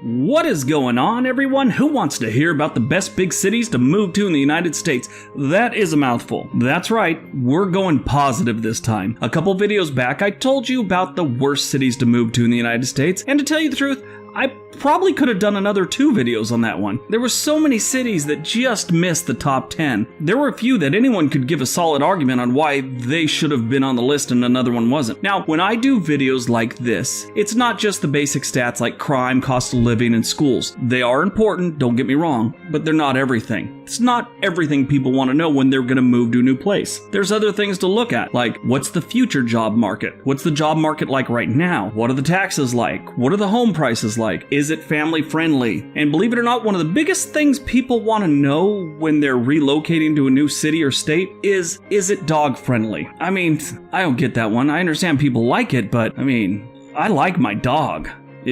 What is going on, everyone? Who wants to hear about the best big cities to move to in the United States? That is a mouthful. That's right, we're going positive this time. A couple videos back, I told you about the worst cities to move to in the United States, and to tell you the truth, I probably could have done another 2 videos on that one. There were so many cities that just missed the top 10. There were a few that anyone could give a solid argument on why they should have been on the list and another one wasn't. Now, when I do videos like this, it's not just the basic stats like crime, cost of living, and schools. They are important, don't get me wrong, but they're not everything. It's not everything people want to know when they're going to move to a new place. There's other things to look at, like what's the future job market? What's the job market like right now? What are the taxes like? What are the home prices like? Is it family friendly? And believe it or not, one of the biggest things people want to know when they're relocating to a new city or state is it dog friendly? I mean, I don't get that one. I understand people like it, but I like my dog.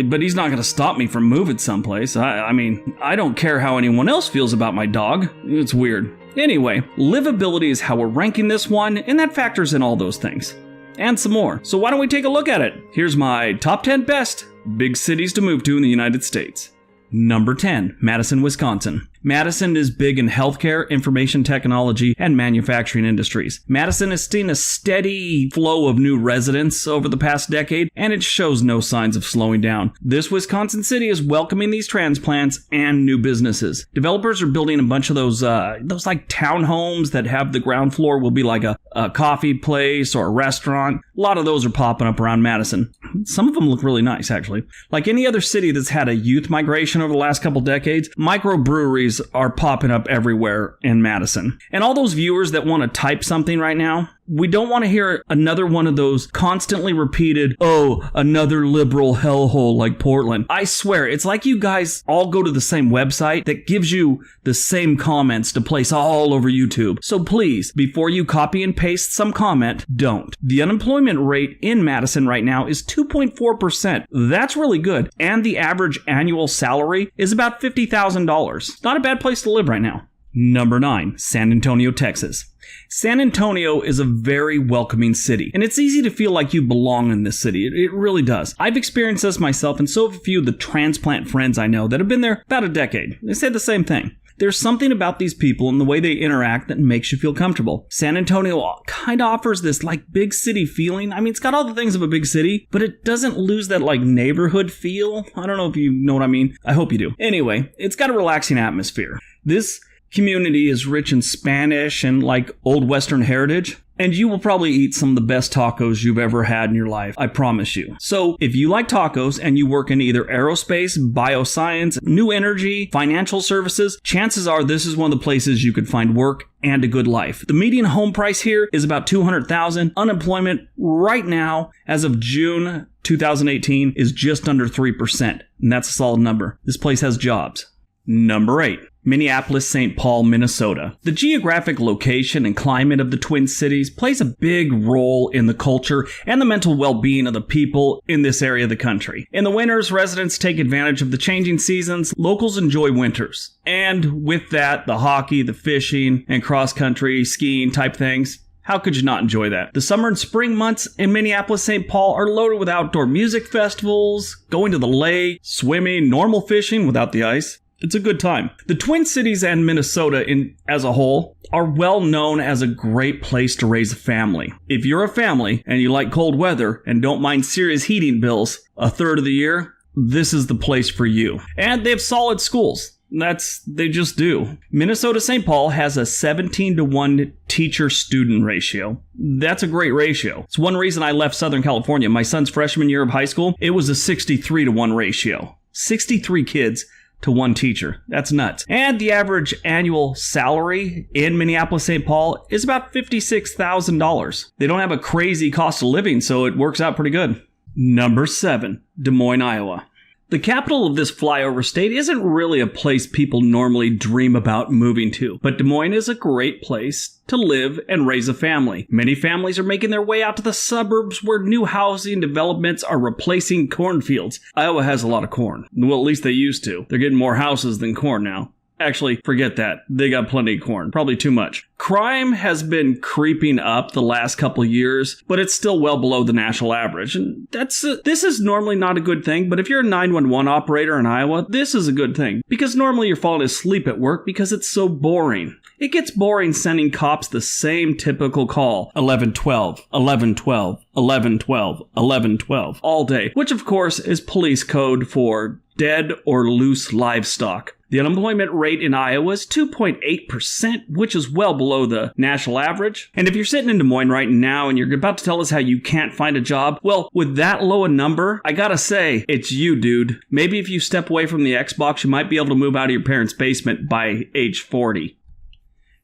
But he's not going to stop me from moving someplace. I don't care how anyone else feels about my dog. It's weird. Anyway, livability is how we're ranking this one, and that factors in all those things. And some more. So why don't we take a look at it? Here's my top 10 best big cities to move to in the United States. Number 10, Madison, Wisconsin. Madison is big in healthcare, information technology, and manufacturing industries. Madison has seen a steady flow of new residents over the past decade, and it shows no signs of slowing down. This Wisconsin city is welcoming these transplants and new businesses. Developers are building a bunch of those like townhomes that have the ground floor will be like a coffee place or a restaurant. A lot of those are popping up around Madison. Some of them look really nice, actually. Like any other city that's had a youth migration over the last couple decades, microbreweries are popping up everywhere in Madison. And all those viewers that want to type something right now, we don't want to hear another one of those constantly repeated, oh, another liberal hellhole like Portland. I swear, it's like you guys all go to the same website that gives you the same comments to place all over YouTube. So please, before you copy and paste some comment, don't. The unemployment rate in Madison right now is 2.4%. That's really good. And the average annual salary is about $50,000. Not a bad place to live right now. Number 9, San Antonio, Texas. San Antonio is a very welcoming city, and it's easy to feel like you belong in this city. It really does. I've experienced this myself, and so have a few of the transplant friends I know that have been there about a decade. They say the same thing. There's something about these people and the way they interact that makes you feel comfortable. San Antonio kind of offers this like big city feeling. It's got all the things of a big city, but it doesn't lose that like neighborhood feel. I don't know if you know what I mean. I hope you do. Anyway, it's got a relaxing atmosphere. This community is rich in Spanish and like old Western heritage, and you will probably eat some of the best tacos you've ever had in your life, I promise you. So if you like tacos and you work in either aerospace, bioscience, new energy, financial services, chances are this is one of the places you could find work and a good life. The median home price here is about $200,000. Unemployment right now, as of June 2018, is just under 3%, and that's a solid number. This place has jobs. Number 8. Minneapolis, St. Paul, Minnesota. The geographic location and climate of the Twin Cities plays a big role in the culture and the mental well-being of the people in this area of the country. In the winters, residents take advantage of the changing seasons. Locals enjoy winters. And with that, the hockey, the fishing, and cross-country skiing type things. How could you not enjoy that? The summer and spring months in Minneapolis, St. Paul are loaded with outdoor music festivals, going to the lake, swimming, normal fishing without the ice. It's a good time. The Twin Cities and Minnesota as a whole are well known as a great place to raise a family. If you're a family and you like cold weather and don't mind serious heating bills a third of the year, this is the place for you. And they have solid schools. They just do. Minnesota St. Paul has a 17-to-1 teacher-student ratio. That's a great ratio. It's one reason I left Southern California. My son's freshman year of high school, it was a 63-to-1 ratio. 63 kids to 1 teacher. That's nuts. And the average annual salary in Minneapolis, St. Paul is about $56,000. They don't have a crazy cost of living, so it works out pretty good. Number 7, Des Moines, Iowa. The capital of this flyover state isn't really a place people normally dream about moving to, but Des Moines is a great place to live and raise a family. Many families are making their way out to the suburbs where new housing developments are replacing cornfields. Iowa has a lot of corn. Well, at least they used to. They're getting more houses than corn now. Actually, forget that. They got plenty of corn. Probably too much. Crime has been creeping up the last couple years, but it's still well below the national average. And this is normally not a good thing, but if you're a 911 operator in Iowa, this is a good thing. Because normally you're falling asleep at work because it's so boring. It gets boring sending cops the same typical call. 1112, 1112, 1112, 1112 all day, which of course is police code for dead or loose livestock. The unemployment rate in Iowa is 2.8%, which is well below the national average. And if you're sitting in Des Moines right now and you're about to tell us how you can't find a job, well, with that low a number, I gotta say, it's you, dude. Maybe if you step away from the Xbox, you might be able to move out of your parents' basement by age 40.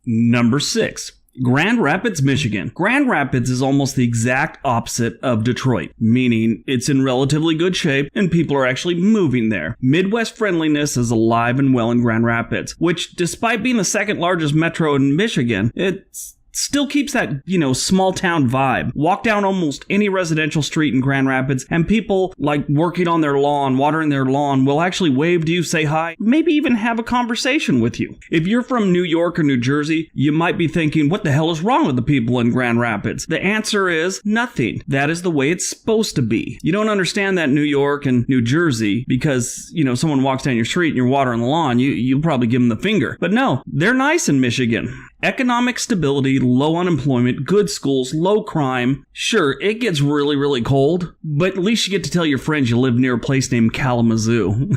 Number 6. Grand Rapids, Michigan. Grand Rapids is almost the exact opposite of Detroit, meaning it's in relatively good shape and people are actually moving there. Midwest friendliness is alive and well in Grand Rapids, which, despite being the second largest metro in Michigan, it's still keeps that, small town vibe. Walk down almost any residential street in Grand Rapids and people like working on their lawn, watering their lawn, will actually wave to you, say hi, maybe even have a conversation with you. If you're from New York or New Jersey, you might be thinking, what the hell is wrong with the people in Grand Rapids? The answer is nothing. That is the way it's supposed to be. You don't understand that New York and New Jersey because, someone walks down your street and you're watering the lawn, you'll probably give them the finger. But no, they're nice in Michigan. Economic stability, low unemployment, good schools, low crime. Sure, it gets really, really cold, but at least you get to tell your friends you live near a place named Kalamazoo.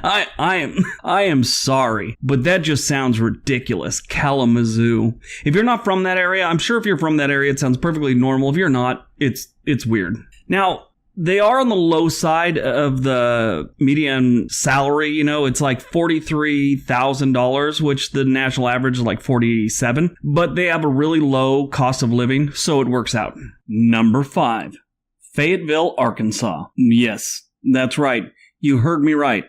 I am sorry, but that just sounds ridiculous. Kalamazoo. If you're not from that area, I'm sure if you're from that area, it sounds perfectly normal. If you're not, it's weird. Now, they are on the low side of the median salary. It's like $43,000, which the national average is like $47,000. But they have a really low cost of living, so it works out. Number 5, Fayetteville, Arkansas. Yes, that's right. You heard me right.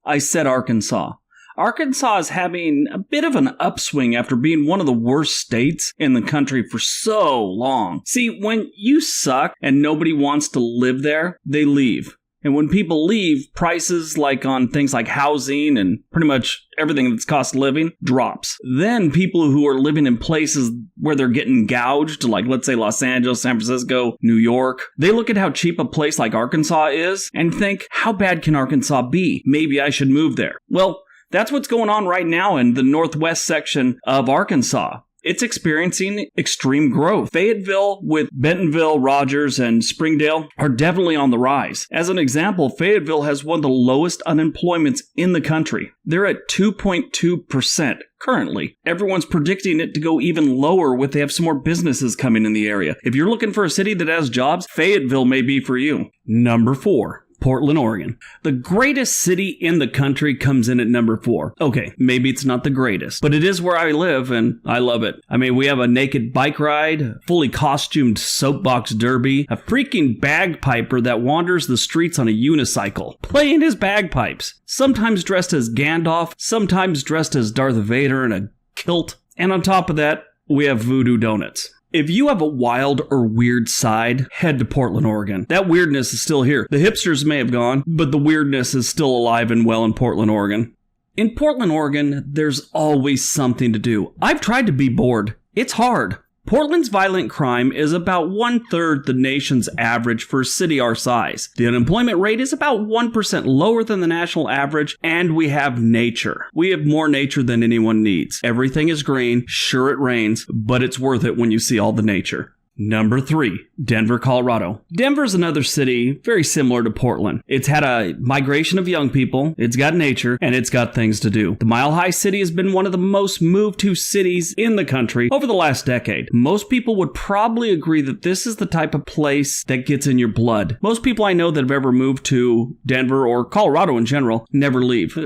I said Arkansas. Arkansas is having a bit of an upswing after being one of the worst states in the country for so long. See, when you suck and nobody wants to live there, they leave. And when people leave, prices like on things like housing and pretty much everything that's cost of living drops. Then people who are living in places where they're getting gouged, like let's say Los Angeles, San Francisco, New York, they look at how cheap a place like Arkansas is and think, how bad can Arkansas be? Maybe I should move there. Well, that's what's going on right now in the northwest section of Arkansas. It's experiencing extreme growth. Fayetteville with Bentonville, Rogers, and Springdale are definitely on the rise. As an example, Fayetteville has one of the lowest unemployments in the country. They're at 2.2% currently. Everyone's predicting it to go even lower with they have some more businesses coming in the area. If you're looking for a city that has jobs, Fayetteville may be for you. Number 4. Portland, Oregon. The greatest city in the country comes in at number 4. Okay, maybe it's not the greatest, but it is where I live and I love it. I mean, we have a naked bike ride, fully costumed soapbox derby, a freaking bagpiper that wanders the streets on a unicycle, playing his bagpipes, sometimes dressed as Gandalf, sometimes dressed as Darth Vader in a kilt, and on top of that, we have voodoo donuts. If you have a wild or weird side, head to Portland, Oregon. That weirdness is still here. The hipsters may have gone, but the weirdness is still alive and well in Portland, Oregon. In Portland, Oregon, there's always something to do. I've tried to be bored. It's hard. Portland's violent crime is about 1/3 the nation's average for a city our size. The unemployment rate is about 1% lower than the national average, and we have nature. We have more nature than anyone needs. Everything is green, sure it rains, but it's worth it when you see all the nature. Number 3, Denver, Colorado. Denver's another city very similar to Portland. It's had a migration of young people, it's got nature, and it's got things to do. The Mile High City has been one of the most moved to cities in the country over the last decade. Most people would probably agree that this is the type of place that gets in your blood. Most people I know that have ever moved to Denver or Colorado in general never leave.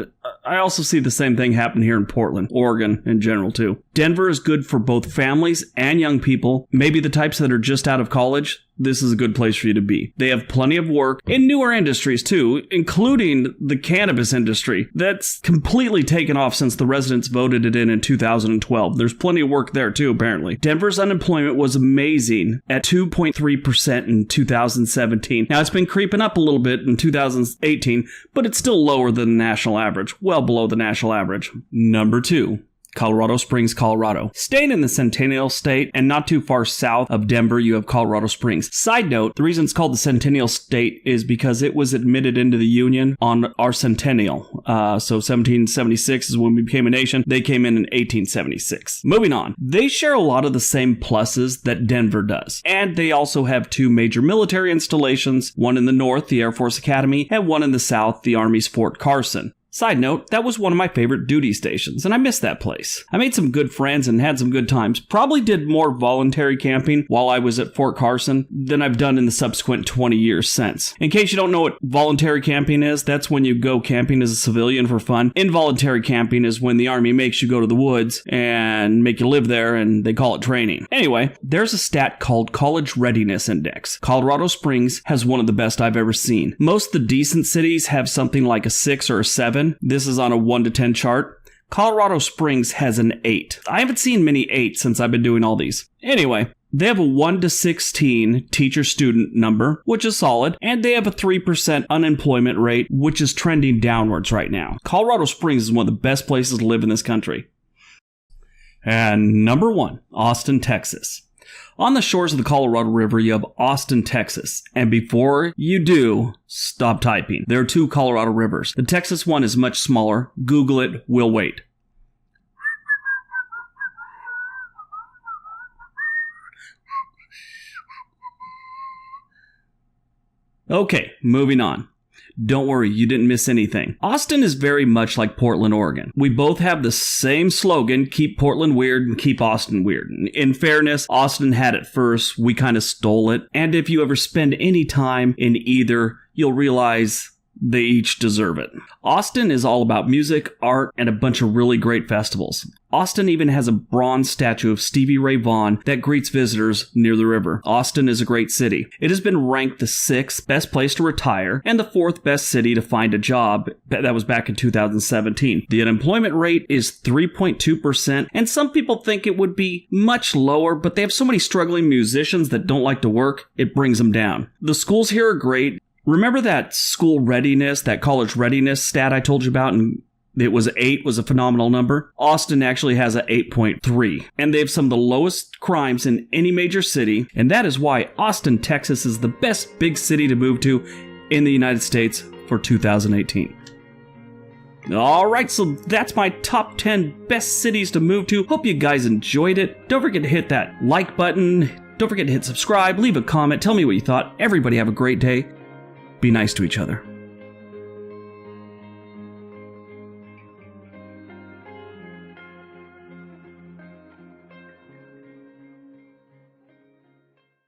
I also see the same thing happen here in Portland, Oregon in general too. Denver is good for both families and young people, maybe the types that are just out of college. this is a good place for you to be. They have plenty of work in newer industries too, including the cannabis industry that's completely taken off since the residents voted it in 2012. There's plenty of work there too, apparently. Denver's unemployment was amazing at 2.3% in 2017. Now, it's been creeping up a little bit in 2018, but it's still lower than the national average, well below the national average. Number 2. Colorado Springs, Colorado. Staying in the Centennial State and not too far south of Denver, you have Colorado Springs. Side note, the reason it's called the Centennial State is because it was admitted into the Union on our centennial. So 1776 is when we became a nation. They came in 1876. Moving on. They share a lot of the same pluses that Denver does. And they also have 2 major military installations, one in the north, the Air Force Academy, and one in the south, the Army's Fort Carson. Side note, that was one of my favorite duty stations, and I miss that place. I made some good friends and had some good times. Probably did more voluntary camping while I was at Fort Carson than I've done in the subsequent 20 years since. In case you don't know what voluntary camping is, that's when you go camping as a civilian for fun. Involuntary camping is when the Army makes you go to the woods and make you live there, and they call it training. Anyway, there's a stat called College Readiness Index. Colorado Springs has one of the best I've ever seen. Most of the decent cities have something like a 6 or a 7. This is on a 1 to 10 chart. Colorado Springs has an 8. I haven't seen many 8s since I've been doing all these. Anyway, they have a 1 to 16 teacher-student number, which is solid, and they have a 3% unemployment rate, which is trending downwards right now. Colorado Springs is one of the best places to live in this country. And number 1, Austin, Texas. On the shores of the Colorado River, you have Austin, Texas. And before you do, stop typing. There are 2 Colorado rivers. The Texas one is much smaller. Google it. We'll wait. Okay, moving on. Don't worry, you didn't miss anything. Austin is very much like Portland, Oregon. We both have the same slogan, keep Portland weird and keep Austin weird. In fairness, Austin had it first, we kind of stole it. And if you ever spend any time in either, you'll realize they each deserve it. Austin is all about music, art, and a bunch of really great festivals. Austin even has a bronze statue of Stevie Ray Vaughan that greets visitors near the river. Austin is a great city. It has been ranked the 6th best place to retire and the 4th best city to find a job. That was back in 2017. The unemployment rate is 3.2%, and some people think it would be much lower, but they have so many struggling musicians that don't like to work, it brings them down. The schools here are great. Remember that school readiness, that college readiness stat I told you about, and it was 8 was a phenomenal number? Austin actually has a 8.3, and they have some of the lowest crimes in any major city, and that is why Austin, Texas is the best big city to move to in the United States for 2018. Alright, so that's my top 10 best cities to move to. Hope you guys enjoyed it. Don't forget to hit that like button. Don't forget to hit subscribe, leave a comment, tell me what you thought. Everybody have a great day. Be nice to each other.